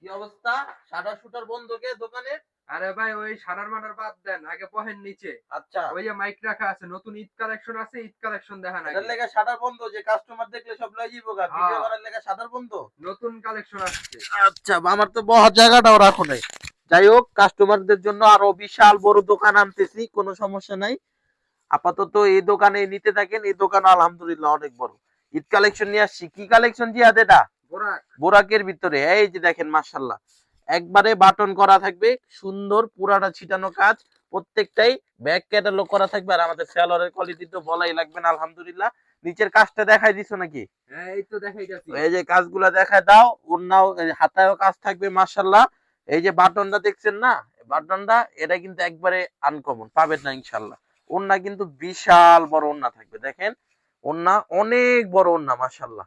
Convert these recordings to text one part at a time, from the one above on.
কি অবস্থা? Shutter shooter বন্ধ কে দোকানের? আরে ভাই ওই সারার মাটার বাদ দেন, আগে পহেন নিচে। আচ্ছা, ওই যে মাইক রাখা আছে, নতুন ঈদ কালেকশন আছে, ঈদ কালেকশন দেখান এটার আগে। লেগে শাটার বন্ধ, যে কাস্টমার দেখলে সব লয়ে যাইবো গা, ভিডিও হ্যাঁ, করার লেগে শাটার বন্ধ। নতুন কালেকশন আসছে। আচ্ছা, আমার তো বহার জায়গাটাও রাখো নাই। যাই হোক, কাস্টমারদের জন্য আরো বিশাল বড় দোকান আনতেছি, কোনো সমস্যা নাই। আপাতত এই দোকানে নিতে থাকেন, এই দোকান আলহামদুলিল্লাহ অনেক বড়। ঈদ কালেকশন নিয়ে আসছি। কি কালেকশন জিয়াদ এটা? বোরাক। বোরাকের ভিতরে এই যে দেখেন, মাশাআল্লাহ, একবারে বাটন করা থাকবে, সুন্দর পুরাটা ছিটানো কাজ, প্রত্যেকটাই ব্যাক ক্যাটালগ করা থাকবে। আর আমাদের সেলরের কোয়ালিটি তো বলাই লাগবে না, আলহামদুলিল্লাহ। নিচের কাজটা দেখাই দিছো নাকি? হ্যাঁ, এই তো দেখাই যাচ্ছি। এই যে কাজগুলা দেখায় দাও, ওড়নাও হাতায়ও কাজ থাকবে, মাশাআল্লাহ। এই যে বাটনটা দেখছেন না, বাটনটা এটা কিন্তু একবারে আনকমন পাবেন না ইনশাআল্লাহ। ওড়না কিন্তু বিশাল বড় ওড়না থাকবে, দেখেন ওড়না অনেক বড় ওড়না, মাশাআল্লাহ।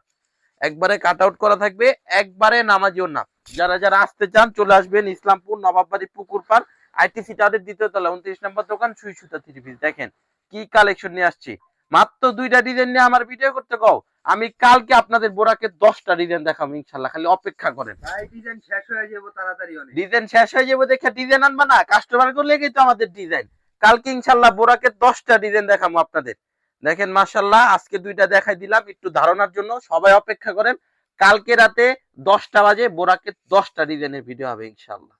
একবারে কাট আউট করা থাকবে, একবারে নামাজিও না। যারা যারা আসতে চান চলে আসবেন ইসলামপুর নবাববাড়ি পুকুর পাড়, আইটিসি টাওয়ারের দ্বিতীয় তলা 29 নম্বর দোকান, সুই সুতা থ্রি পিস। দেখেন কি কালেকশন নিয়ে আসছি। মাত্র 2টা ডিজাইন নিয়ে আমার ভিডিও করতে কও, আমি কালকে আপনাদের বোরাকে 10টা ডিজাইন দেখাবো ইনশাল্লাহ, খালি অপেক্ষা করেন। ভাই ডিজাইন শেষ হয়ে যাবো তাড়াতাড়ি অনেক। ডিজাইন শেষ হয়ে যাবে দেখে ডিজাইন আনবা না, কাস্টমার করলে তো আমাদের ডিজাইন। কালকে ইনশাল্লাহ বোরাকে 10টা ডিজাইন দেখাবো আপনাদের। দেখেন মাশাল্লাহ, আজকে 2টা দেখাই দিলাম একটু ধারণার জন্য, সবাই অপেক্ষা করেন। কালকে রাতে 10টা বাজে বোরাকে 10টা ডিজাইনের ভিডিও হবে ইনশাল্লাহ।